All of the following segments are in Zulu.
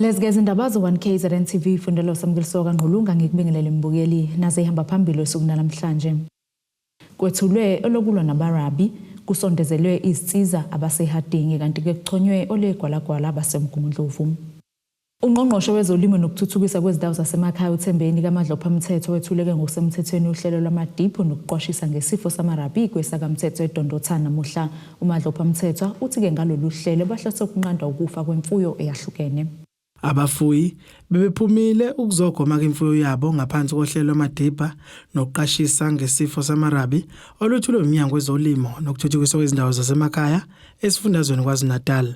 Lesgeza indaba zo1KZNTV fundelo samgilisoka ngqulunga ngikubingelele mbukeli naze ihamba phambili osuku namhlanje. Kwethulwe Olokulwa Namarabi kusondezelwe Izinsiza abase HARDING kanti ke kuchonywe Olokulwa abasemgungundlovu. Ungqongqoshe wezolimo nokuthuthukisa kwezindawo zasemakhaya uThembeni kaMadlophamthetho wethuleke ngokusemthethweni uhlelo lwamadipho nokuqwashisa ngesifo samarabi kwesakamthetho eDondotha namuhla. uMadlophamthetho uthi ke ngalolu hlelo bahlose ukunqanda ukufa kwemfuyo eyahlukene. Abafuyi bebephumile ukuzogoma imfuyo yabo ngaphansi kohlelo lwamadipha nokuqashisa ngesifo samarabi oluthulwe uMnyango wezolimo nokuthuthukiswa kwezindawo zasemakhaya esifundazweni KwaZulu-Natal.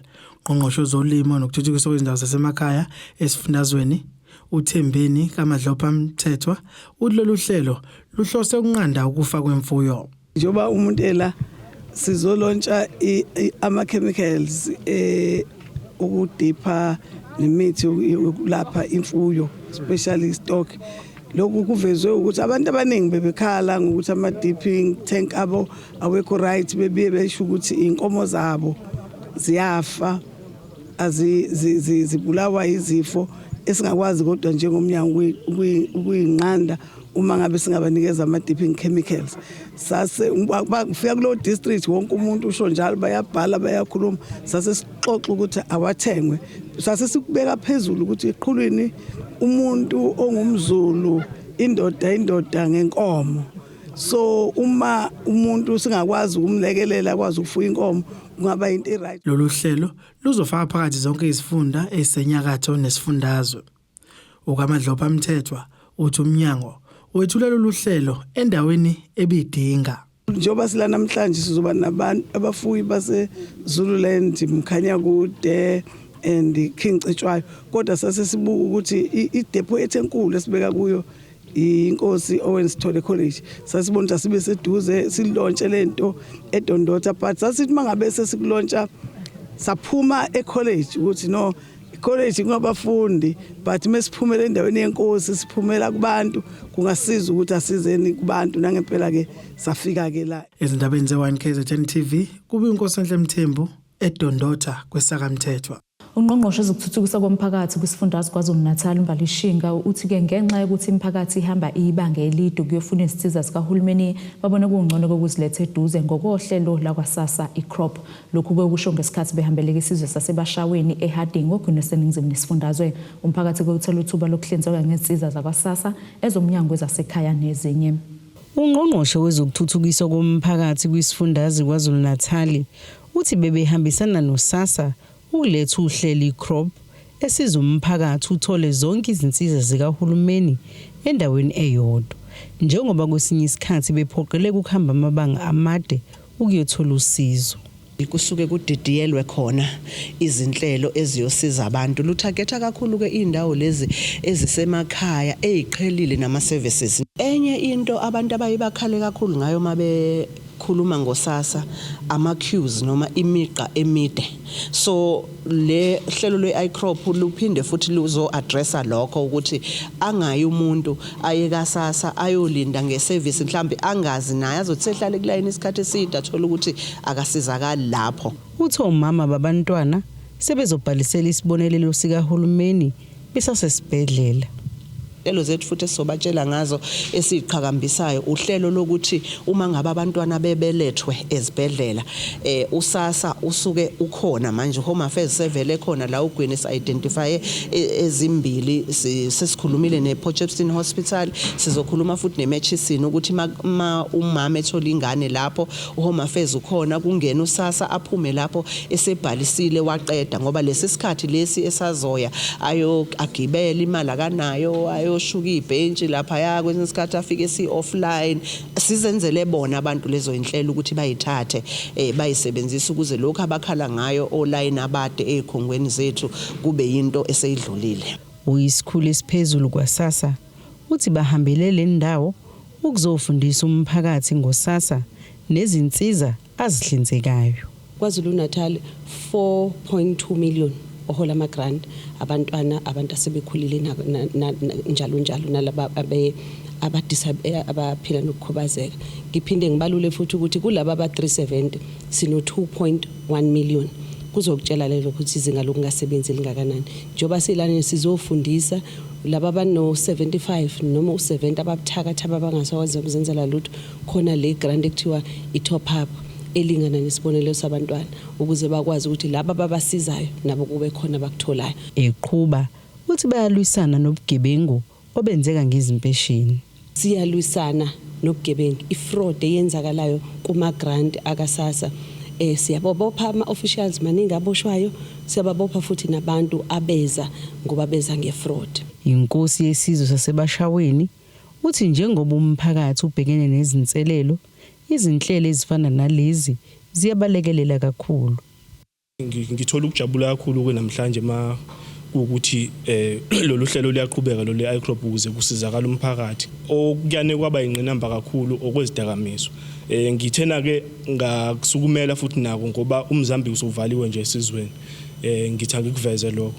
Ungqongqoshe wezolimo nokuthuthukiswa kwezindawo zasemakhaya esifundazweni uThembeni kaMadlophamthetho uthi lolu hlelo luhlose ukunqanda ukufa kwemfuyo. Njoba umuntu ela sizolontsha ama-chemicals ukudipha nemithi yokulapha imfuyo especially stock. Lokhu kuvezwe ukuthi abantu abaningi bebekhala ngokuthi ama dipping tank abo awekho right, bebiye besho ukuthi inkomo zabo ziyafa zibulawa izifo esingakwazi kodwa njengomnyango ukuyinqanda uma ngabe singabanikeza ama dipping chemicals. Sase kufika kulo district wonke umuntu usho njalo bayabhala bayakhuluma, sase sixoxa ukuthi awathengwe, sase sikubeka phezulu ukuthi iqhulwini umuntu ongumZulu indoda ngenkomo. So uma umuntu singakwazi ukumlekelela akwazi ukufuya inkomo kungaba into eright. Lolu hlelo luzofaka phakathi zonke izifunda esenyakatho nesifundazwe. uKaMadlophamthetho uthi uMnyango wethula lolu hlelo endaweni ebidinga. Njoba sila namhlanje sizoba nabantu abafuyi base Zululand, Mkhanya kude and King Cetshwayo, kodwa sase sibuka ukuthi idepo ethenkulu esibeka kuyo inkosi Owensithole College sasibona sibe seduze silontshe lento eDondotha, but sasithi mangabe sesikulontsha saphuma ecollege ukuthi no college kungabafundi, but mesiphumela endaweni yenkosi siphumela kubantu kungasiza ukuthi asizeni kubantu nangempela ke safika ke la. Ezindabeni ze1KZNTV kuba inkosi Mthembu eDondotha kwesakamthetho. Ungqongqoshe wezokuthuthukiswa komphakathi kwisifundazwe KwaZulu-Natal uMbalishinga uthi ke ngenxa yokuthi imiphakathi ihamba ibanga elide kuyofuna izinsiza zikahulumeni babone kungcono kokuziletha eduze ngokohlelo lakwaSASSA iCrop. Lokhu kusho ngesikhathi behambeleke isizwe sasebashaweni eHARDING okuneseningizimu nesifundazwe. Umphakathi kwethola uthuba lokuhlinzeka ngezinsiza zakwaSASSA ezomnyango wezasekhaya nezinye. Ungqongqoshe wezokuthuthukiswa komphakathi kwisifundazwe KwaZulu-Natal uthi bebehambisana noSASSA uletha uhlelo iCrop esiza umphakathi uthole zonke izinsiza zikahulumeni endaweni eyodwa, njengoba kwesinye isikhathi bephoqeleka ukuhamba amabanga amade ukuyothola usizo. Kusuke kudidiyelwe khona izinhlelo eziyosiza abantu. Luthaketha kakhulu ke indawo lezi ezisemakhaya eziqhelile nama services. Enye into abantu abayibakhale kakhulu ngayo mabe khuluma ngoSASSA ama queues noma imiqa emide. So le hlelo lweICrop luphinde futhi luzo addressa lokho ukuthi angayi umuntu aye kaSASSA ayolinda ngeservice mhlambi angazi naye azothi ehlale kulayini isikhathi eside athola ukuthi akasizakala lapho. Uthi omama babantwana sebezobhalisela isibonelelo sikahulumeni besasesibhedlela. Elo zethu futhi sizobatshela ngazo esiqhakambisayo uhlelo lokuthi uma ngabe abantwana bebelethwe ezibhedlela uSASSA usuke ukhona manje Home Affairs sevele khona la ugwini si-identify ezimbili sesikhulumile nePortchepston Hospital, sizokhuluma futhi neMatchisini ukuthi umama ethola ingane lapho uHome Affairs ukhona kungena uSASSA aphume lapho esebhalisile waqeda, ngoba lesi sikhathi lesi esazoya ayo agibela imali akanayo ayo shuka ibhentshi lapha ya kwesinye isikhathi afike offline. Sizenzele bona abantu lezo inhlelo ukuthi bayithathe bayisebenzise ukuze lokho abakhala ngayo online abade ezikhongweni zethu kube yinto eseyidlulile. Uyisikhulu esiphezulu kwaSASSA uthi bahambelele indawo ukuzofundisa umphakathi ngoSASSA nezinsiza azihlinzekayo. KwaZulu-Natal 4.2 million ohola ama grant abantwana abantu asebekhulile njalo nalaba abaphila nokukhubazeka. Ngiphinde ngibalule futhi ukuthi kulabo aba 370 sino 2.1 million kuzokutshela lelo ukuthi izinga lokungasebenzi lingakanani. Njoba silana sizofundisa laba abano 75 noma u70 ababuthakatha abangasakwazi ukuzenzela lutho, khona le grant ekuthiwa i-top up elingana nesibonelelo sabantwana ukuze bakwazi ukuthi laba babasizayo nabo kube khona bakutholayo. Eqhuba uthi bayalwisana nobugebengu obenzeka ngezimpesheni. Siyalwisana nobugebengu, ifraud eyenzakalayo kuma grant akasasa. Siyabopha ama-officials maningi aboshwayo, siyababopha futhi nabantu abeza ngoba beza nge-fraud. Inkosi yesizwe sasebashaweni uthi njengoba umphakathi ubhekene nezinselelo, izinhlelo ezifana nalezi ziyabalekelela kakhulu. Ngithola ukujabula kakhulu kwenamhlanje ukuthi lolu hlelo liyaqhubeka lo le-iCrop ukuze kusizakala umphakathi okuyane kwaba ingqinamba kakhulu okwezidakamizwa. Ngithena ke ngakusukumela futhi nako ngoba umzambi usuvaliwe nje esizweni. Ngithanga ukuveza lokho.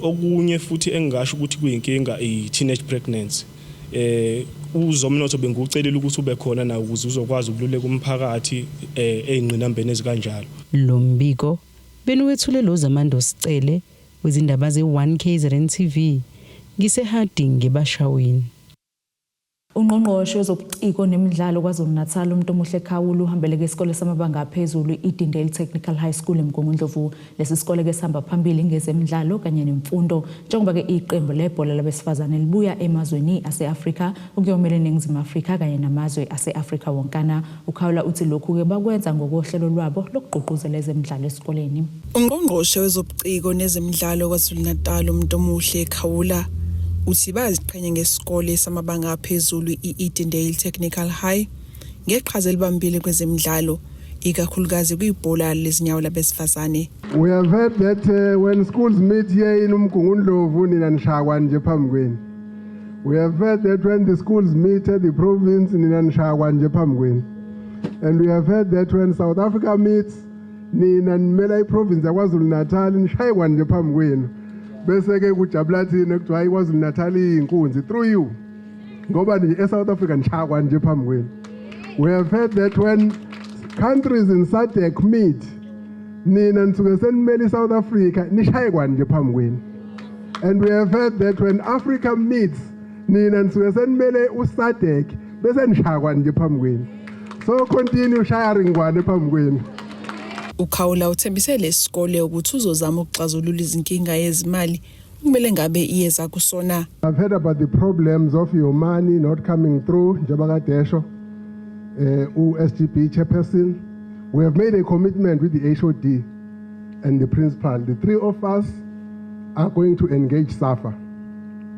Okunye futhi engisho ukuthi kuyinkinga i-teenage pregnancy. Uzomnotho bengucelela ukuthi ube khona na ukuze uzokwazi ukululeka umphakathi ezingqinambeni ezikanjalo. Lo mbiko benuwethule lo zamando sicele wezindaba ze1KZNTV ngise-HARDING.1KZNTVNEWS. Ungqongqoshe wezobuciko nemidlalo KwaZulu-Natal umuntu omuhle Khawula uhambele isikole samabanga aphezulu iDindale Technical High School eMgungundlovu. Lesi sikole ke sihamba phambili ngezemidlalo kanye nemfundo njengoba ke iqembu lebhola labesifazane libuya emazweni ase-Afrika ukuyomela eNingizimu Afrika kanye namazwe ase-Afrika wonkana. uKhawula uthi lokhu ke bakwenza ngokohlelo lwabo lokugqugquzela ezemidlalo esikoleni. Ungqongqoshe wezobuciko nezemidlalo KwaZulu-Natal umuntu omuhle Khawula uthi baziqhenye ngesikole samabanga aphezulu iDindale Technical High ngeqhaza elibambile kwezemidlalo ikakhulukazi kwibhola lezinyawo labesifazane. We have heard that when schools meet here in Umgungundlovu nina nishakwa nje phambi kwenu. We have heard that when the schools meet at the province nina nishakwa nje phambi kwenu. And we have heard that when South Africa meets nina nimela iprovince yaKwaZulu-Natal nishaywa nje phambi kwenu. Bese ke kujabula thina kuthiwa iKwaZulu-Natal inkunzi through you ngoba nje eSouth Africa nishakwa nje phambi kwenu. We have heard that when countries in SADC meet nina nisuke senimela iSouth Africa nishaywa nje phambi kwenu. And we have heard that when Africa meets nina nisuke senimele uSADC bese nishakwa nje phambi kwenu. So continue sharing ngwane phambi kwenu. uKhawula uthembise lesikole ukuthi uzozama ukuxazulula izinkinga yezimali kumele ngabe iyeza kusona. I've heard about the problems of your money not coming through njengoba kadesho u-SGB chairperson. We have made a commitment with the HOD and the principal. The three of us are going to engage SAFA.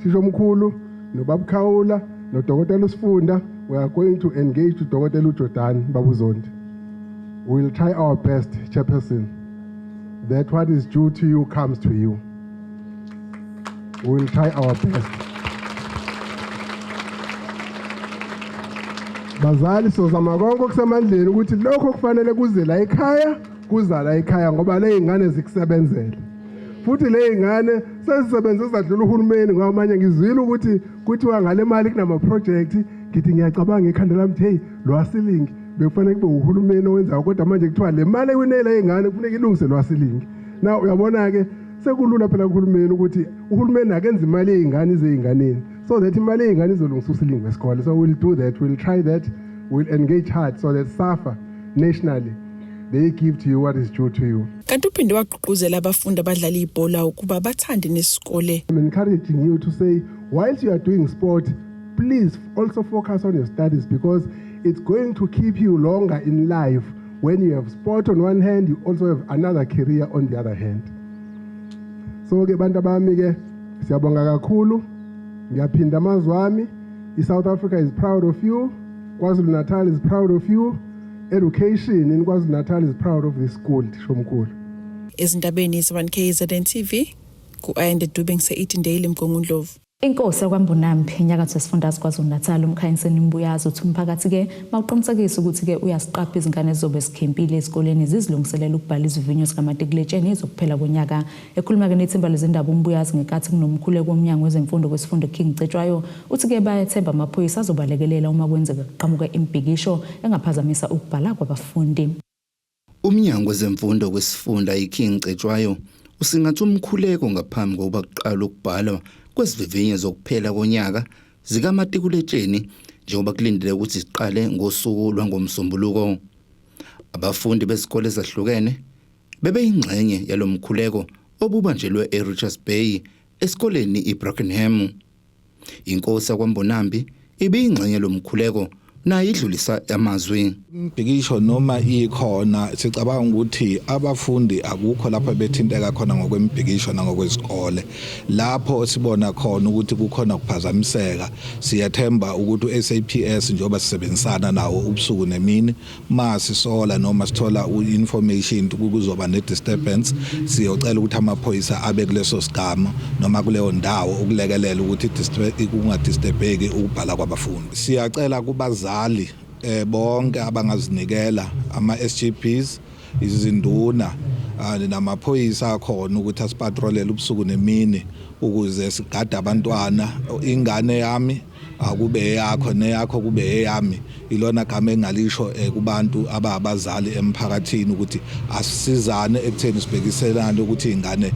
Thisho mkhulu noBaba Khawula noDokotela uSifunda, we are going to engage uDokotela uJordan Babuzondi. We will try our best, Chairperson, that what is due to you comes to you. We will try our best. Bazali sozama konke okusemandleni ukuthi lokho kufanele kuze la ekhaya kuza la ekhaya ngoba le ingane zikusebenzele. Futhi le ingane sesisebenza sadlula uhulumeni ngoba manje ngizwile ukuthi kuthiwa ngale mali kunama project ngithi ngiyacabanga ekhanda lami hey lo asilingi bekufanele kube uhulumeni owenza kodwa manje kuthiwa le mali ewinele ingane kufanele ilungiselwe wasilingi. Now uyabona ke sekulula phela kuhulumeni ukuthi uhulumeni akenza imali yeingane izeinganeni so that imali yeingane izolungisa usilingi wesikole. So we'll do that, we'll try that, we'll engage hard so that SAFA nationally they give to you what is due to you. Kanti uphinde wagqugquzela abafundi abadlala ibhola ukuba bathande nesikole. I'm encouraging you to say whilst you are doing sport, please also focus on your studies because it's going to keep you longer in life. When you have sport on one hand, you also have another career on the other hand. So ke bantu bami ke siyabonga kakhulu. Ngiyaphinda amazwi ami. South Africa is proud of you. KwaZulu-Natal is proud of you. Education in KwaZulu-Natal is proud of this school, Shomkhulu. Ezindabeni ze1KZNTV ku-Ayende Dube se-Idindale eMgungundlovu. Inkosi yaKwaMbunambi inyakatho yesifundazwe KwaZulu-Natal umkhanyiseni Mbuyazi uthi umphakathi ke mawuqinisekisa ukuthi ke uyasiqapha izingane ezobe sikhempile esikoleni zizilungiselela ukubhala izivinyo zikamatikuletsheni ezokuphela konyaka. Ekhuluma ke nethimba lezindaba uMbuyazi ngekathi kunomkhuleko womnyango wezemfundo kwesifundo King Cetshwayo uthi ke bayethemba amaphoyisa azobalekelela uma kwenzeka kuqhamuka impikisho engaphazamisa ukubhala kwabafundi. Umnyango wezemfundo kwesifunda iKing Cetshwayo usingatha umkhuleko ngaphambi kokuba kuqala ukubhalwa kwesivivinyo zokuphela konyaka zikamatikuletsheni njengoba kulindele ukuthi siqale ngosuku lwangomsombuluko. Abafundi besikole ezahlukene bebeyingxenye yalomkhuleko obubanjelwe eRichards Bay esikoleni iBrackenham. Inkosi yaKwaMbonambi ibiyingxenye lomkhuleko nayo idlulisa amazwi. Impikisho noma ikhona sicabanga ukuthi abafundi akukho lapho bethinteka khona ngokwempikisho nangokwesikole. Lapho sibona khona ukuthi kukhona ukuphazamiseka. Siyathemba ukuthi uSAPS njengoba sisebenzisana nawo ubusuku nemini masisola noma sithola information kuzoba ne-disturbance siyocela ukuthi amaphoyisa abe kuleso sigaba noma kuleyo ndawo ukulekelela ukuthi kungadisturbeki ukubhala kwabafundi. Siyacela kubazali bonke abangazinikela ama-SGPs izinduna namaphoyisa akhona ukuthi asipatrolele ubusuku nemini ukuze sigade abantwana. Ingane yami akube eyakho neyakho kube eyami. Ilona gama engalisho kubantu abazali emphakathini ukuthi asisizane ekutheni sibhekiselane ukuthi ingane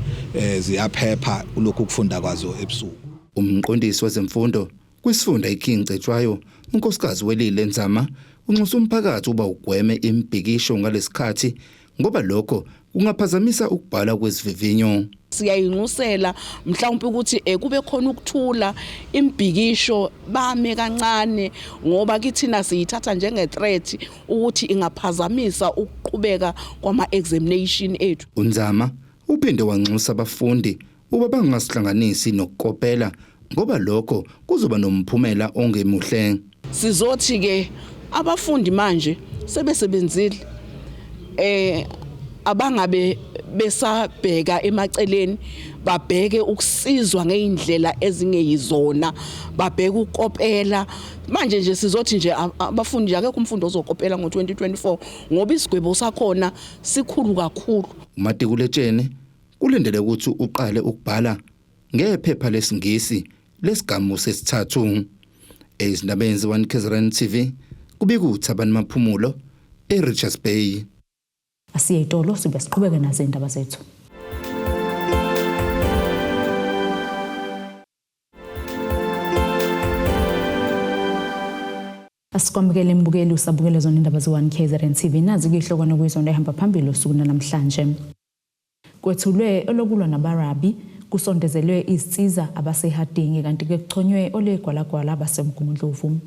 ziyaphepha kulokhu kufunda kwazo ebusuku. Umqondisi wezemfundo kwisifunda iKing Cetshwayo unkosikazi Welile Nzama unxusa umphakathi uba ugweme impikisho ngalesikhathi ngoba lokho kungaphazamisa ukubhala kwesivivinyo. Siyayinxusela mhlawumbe ukuthi kube khona ukuthula impikisho bame kancane ngoba kithina siyithatha njenge threat ukuthi ingaphazamisa ukuqhubeka kwama examination ethu. Unzama uphinde wanxusa abafundi uba bangasihlanganisi nokukopela ngoba lokho kuzoba nomphumela ongemuhle. Sizothi ke abafundi manje sebesebenzile abangabe besabheka emaceleni babheke ukusizwa ngeindlela ezingeyizona babheke ukopela. Manje nje sizothi nje abafundi akekho umfundi ozokopela ngo2024 ngoba isigwebo sakhona sikhulu kakhulu. Umatikuletsheni kulindele ukuthi uqale ukubhala ngephepha lesingisi lesigaba sesithathu. Ezindabeni ze1KZNTV kubikuthi abani maphumulo eRichards Bay. Asiye itolo sibe siqhubeke nazo indaba zethu. Asikwamukele mbukeli usabukele zona indaba ze1KZNTV nazi kuyihlokwana kuyizona ehamba phambili usuku namhlanje. Kwethulwe Olokulwa Namarabi kusondezelwe Izinsiza abase-HARDING kanti ke kuchonywe Olokulwa abasemgungundlovu.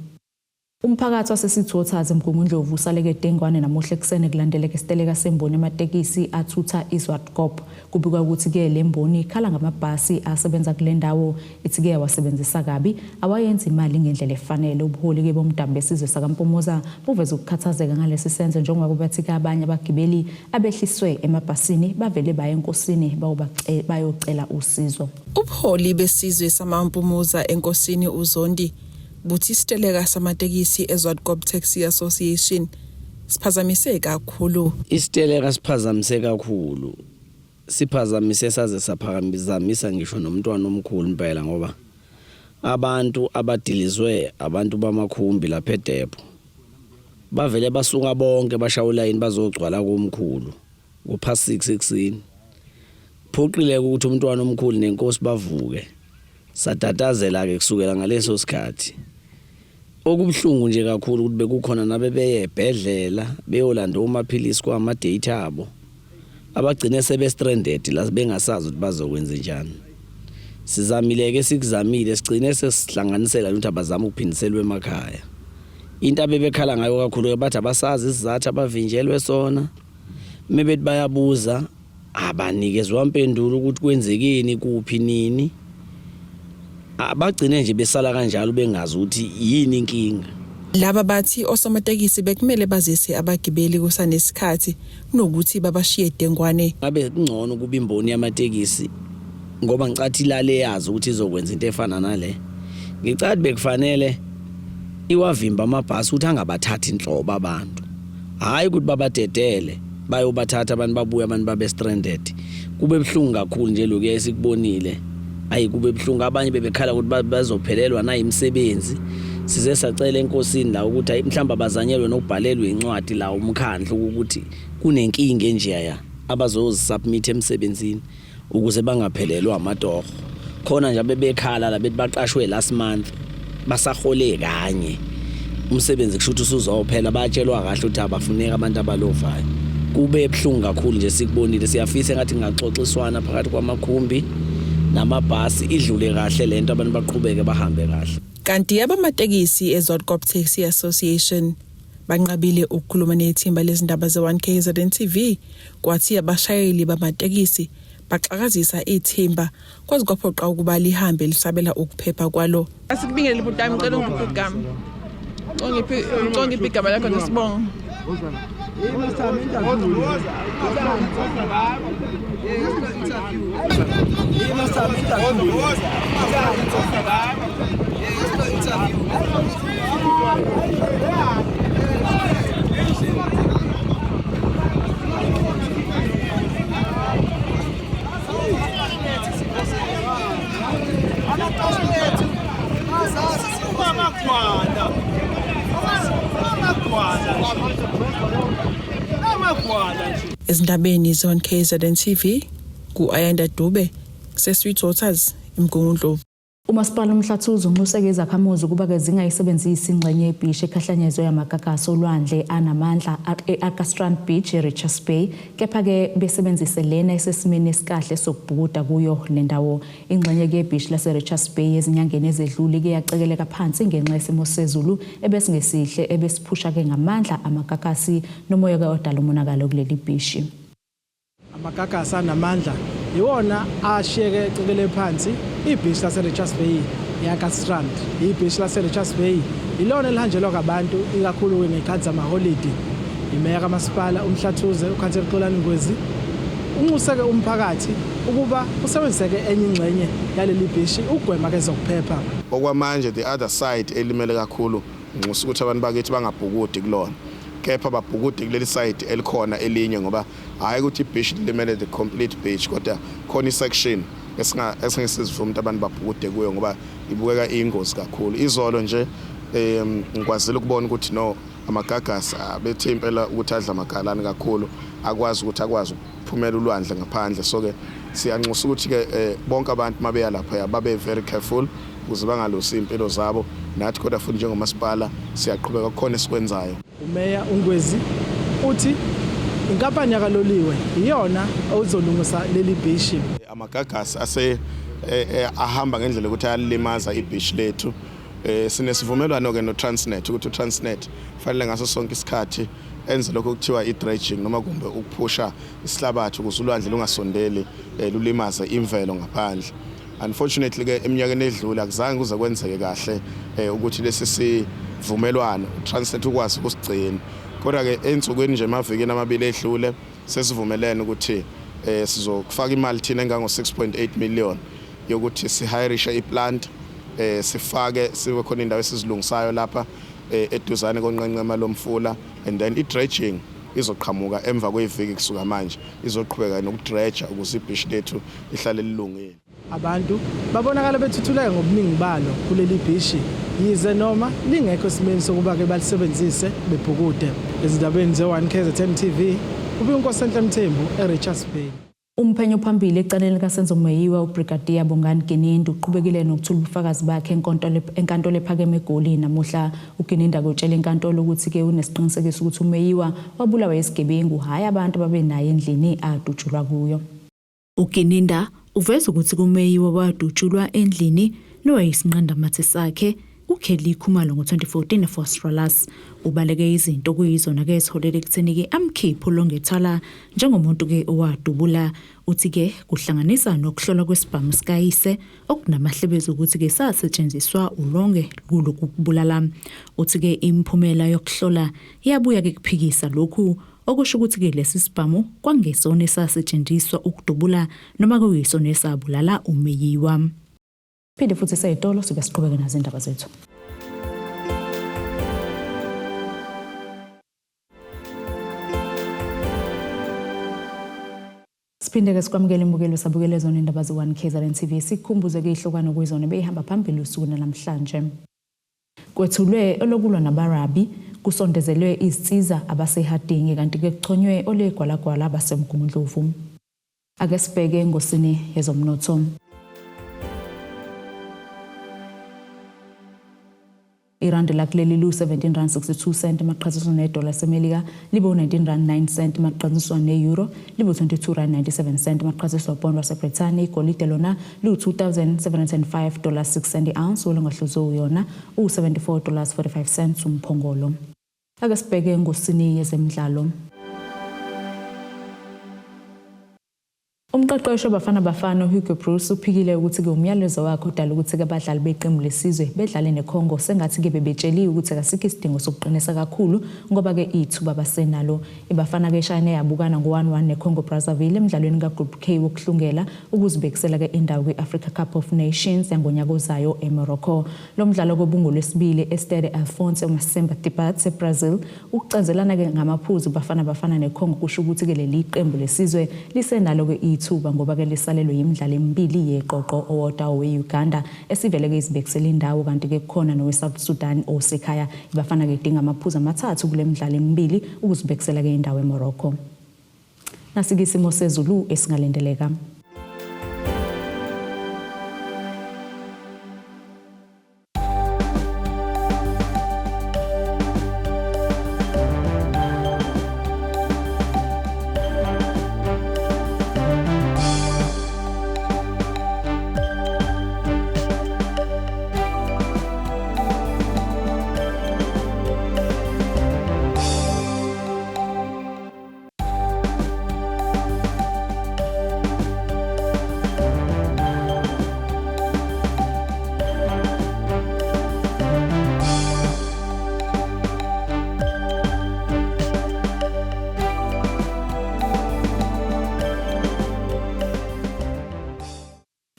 Umphakathi wasesithothazi emgungundlovu usaleke dengwane namuhle kusene kulandeleke isiteleka semboni ematekisi athutha iSwartCop. Kubikwa ukuthi ke lemboni ikhala ngamabhasi asebenza kule ndawo ithi ke wasebenzisa kabi awayenza imali ngendlela efanele. Ubuholi ke bomdambe besizwe sakaMpomoza buveza ukukhathazeka ngalesi senzo njengoba kubathi ke abanye abagibeli abehliswe emabhasini bavele baye enkosini bayocela usizo. Ubuholi besizwe samaMpomoza enkosini uZondi buthi isiteleka samatekisi eSwartCop Taxi Association siphazamise kakhulu. Isiteleka siphazamise kakhulu. Siphazamise saze saphakamisa ngisho nomntwana omkhulu impela ngoba abantu abadilizwe abantu bamakhumbi lapha eDepo bavele basuka bonke bashawula yini bazogcwala komkhulu kupha 6 ekseni. Phoqile ukuthi umntwana omkhulu nenkosi bavuke. Satatazela ke kusukela ngaleso sikhathi. Okubhlungu nje kakhulu ukuthi bekukhona nabebeye ebhedlela beyolanda umaphilisi kwama date abo. Abagcine sebe stranded la bengasazi ukuthi bazokwenza njani. Sizamile ke sikuzamile sigcine sesihlanganisela ukuthi abazama ukuphindiselwa emakhaya. Into abebekhala ngayo kakhulu bathi abasazi isizathu abavinjelwe sona. Mebethi bayabuza abanikezwa impendulo ukuthi kwenzekeni kuphi nini. Abagcine nje besala kanjalo bengazi ukuthi yini inkinga. Laba bathi osomatekisi bekumele bazise abagibeli kusanesikhathi kunokuthi babashiye dengwane. Ngabe kungcono kuba imboni yamatekisi ngoba ngicathi ilale yazi ukuthi izokwenza into efana nale. Ngicathi bekufanele iwavimba amabhasi ukuthi angabathathi inhlobo abantu. Hayi ukuthi babadedele bayobathatha abantu babuya abantu babe stranded. Kube ebhlungu kakhulu nje lokho esikubonile. Ayi kube ebhlungu abanye bebekhala ukuthi bazophelelwa na imisebenzi. size sacela enkosini la ukuthi mhlamba abazanyelwe nokubhalelwa incwadi la umkhandlu ukuthi kunenkinga enjeya abazozisubmit emsebenzini ukuze bangaphelelwa amatorho khona nje bebekhala la bethi baqashwe last month basahole kanye umsebenzi kusho ukuthi usuzophela bayatshelwa kahle ukuthi abafuneka abantu abalovayo kube ebhlungu kakhulu nje sikubonile siyafisa ngathi ngaxoxiswana phakathi kwamakhumbi namabhasi idlule kahle lento abantu baqhubeke bahambe kahle. Kanti abamatekisi eZodCop Taxi Association banqabile ukukhuluma nethimba lezindaba ze1KZNTV kwathi abashayeli bamatekisi baxakazisa ithimba kwazi kwaphoqa ukuba lihambe lisabela ukuphepha kwalo. Asikubingele butami ngicela ungiphe igama. Ngiphe igama lakho nesibongo. Ezindabeni ze1KZNTV ku-Ayanda Dube se-Sweet Waters eMgungundlovu. Umasipala uMhlathuze unxuseke izakhamuzi ukuba ke zingayisebenzisi ingxenye yebhishi ekhahlanyezwe yamagagasi olwandle anamandla e-Akastrand Beach eRichards Bay kepha ke besebenzise lena esesimeni esikahle sokubhukuda kuyo le ndawo. Ingxenye yebhishi laseRichards Bay ezinyangeni ezedlule ke yacekeleka phansi ngenxa yesimo sezulu ebesingesihle ebesiphusha ke ngamandla amagagasi nomoya ke odala umonakalo kuleli bhishi. Amagagasi anamandla iwona ashiyeke ecekele phansi ibhishi laseRichards Bay eAkastrand. Ibhishi laseRichards Bay ilona elihanjelwa ngabantu ikakhulu ngekhathi zamaholiday. Imeya kamasipala uMhlathuze uKhansela Xolani Ngwezi unxuseke umphakathi ukuba usebenziseke enye ingxenye yaleli bhishi ukugwema ke zokuphepha. Okwamanje the other side elimele kakhulu nxusa ukuthi abantu bakithi bangabhukudi kulona. Kepha babhukudi kuleli side elikhona elinye ngoba hayi ukuthi ibhishi limele the complete beach kodwa khona isection esingesizivuma ukuthi abantu babhukude kuyo ngoba ibukeka ingozi kakhulu. Izolo nje ngikwazile ukubona ukuthi no amagagasi bethe impela ukuthi adla amagalani kakhulu akwazi ukuphumela ulwandle ngaphandle. So ke siyanxusa ukuthi ke bonke abantu mabeya lapha babe very careful ukuze bangalosi impilo zabo. Nathi kodwa futhi njengomasipala siyaqhubeka khona esikwenzayo. Umeya uNgwezi uthi inkampani yakaloliwe iyona ozolungisa leli bhishi. Amagagasi ahamba ngendlela ukuthi ayalimaza ibhishi lethu. Sinesivumelwano ke noTransnet ukuthi uTransnet fanele ngaso sonke isikhathi enze lokho kuthiwa i-dredging noma kumbe ukuphusha isihlabathi ukuze ulwandle lungasondeli lulimaze imvelo ngaphandle. Unfortunately ke eminyakeni edlule akuzange kuze kwenzeke kahle ukuthi lesi sivumelwano uTransnet ukwazi ukusigcina. Kodwa ke ensukwini nje emavikini amabili edlule sesivumelene ukuthi sizokufaka imali thina engango 6.8 million yokuthi sihirisha iplant sifake sibe khona indawo esizilungisayo lapha eduzane konqenqema lomfula and then i-dredging izoqhamuka emva kweviki kusuka manje izoqhubeka nokudredge ukuze ibhishi lethu lihlale lilungile. Abantu babonakala bethuthuleka ngobuningi balo kuleli bhishi yize noma lingekho esimeni sokuba ke balisebenzise bebhukude. Ezindabeni ze1KZNTV uBinkosenhle eRichards Bay. Umphenyo phambili ecaneni kaSenzomeyiwa uBrigadier Bongani Gininda uqhubekile nokuthula ubufakazi bakhe enkantolo ephakeme eGoli namuhla. uGininda kutshela inkantolo ukuthi ke unesiqinisekiso ukuthi uMeyiwa wabulawa isigebengu hayi abantu babenayo endlini adutshulwa kuyo. uGininda uveza ukuthi kuMeyiwa wadutshulwa endlini nowayisinqandamathe sakhe uKelly Khumalo ngo-2014 eFostralas. Ubaleke izinto kuyizona ke ezholele ekutheni ke amkhipho longethala njengomuntu ke owadubula. Uthi ke kuhlanganisa nokuhlolwa kwesibhamu sikayise okunamahlebezi ukuthi ke sasetshenziswa ulonge kulokubulala. Uthi ke imphumela yokuhlola yabuya ke kuphikisa lokhu okusho ukuthi ke lesi sibhamu kwangesona esasetshenziswa ukudubula noma kuyisona esabulala uMeyiwa. Phinde futhi sayitolo sibe siqhubeka nazo indaba zethu. Siphinde ke sikwamukele imbukelo sabukele zona indaba ze1KZNTV. Sikhumbuze ke ihlokwana kuyizona beyihamba phambili usuku namhlanje. Kwethulwe Olokulwa Namarabi kusondezelwe Izinsiza abase-HARDING kanti ke kuchonywe Olokulwa abasemgungundlovu. Ake sibheke engosini yezomnotho. Irandi lakuleli lu 17.62 cent maqhathiswa nedola semelika libo 19.9 cent maqhathiswa neeuro libo 22.97 cent maqhathiswa pound waseBrithani igolide lona lu $2,705.6 cent ounce olongahluzo yona $74.45 cents umphongolo. Ake sibheke ngosini yezemidlalo. Umqeqeshi Bafana Hugo Bruce uphikile ukuthi ke umyalezo wakhe udala ukuthi ke abadlali beqembu lesizwe bedlale neCongo sengathi ke bebetsheliwe ukuthi asikho isidingo sokuqinisa kakhulu ngoba ke ithuba basenalo. Ibafana ke shayine yabukana ngo-1-1 neCongo Brazzaville emidlalweni kaGroup K wokuhlungela ukuzibekisela ke indawo kwiAfrica Cup of Nations yangonyaka ozayo eMorocco. Lo mdlalo kobungolwesibili Estade Alphonse Masemba Tipat eBrazil ukucazelana ke ngamaphuzu bafana neCongo kusho ukuthi ke leli qembu lesizwe lisenalo ke ithuba ngoba ke lisalelwe imidlalo emibili yeqoqo owodwa weUganda esivele ke izibekisela indawo kanti ke kukhona noweSouth Sudan osekhaya ibafana ke idinga amaphuzu amathathu kule midlalo emibili ukuzibekisela ke indawo eMorocco. Nasike isimo sezulu esingalendeleka.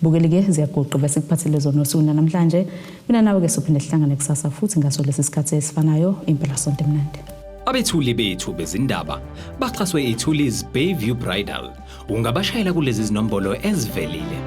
Bukelike ziyaguqa bese kuphathele zona usuna namhlanje mina nawe ke sophinde sihlangane kusasa futhi ngaso lesi sikhathi esifanayo impela sonke emnandi. Abethuli bethu bezindaba baxhaswe iThulis Bayview Bridal ungabashayela kulezi zinombolo ezivelile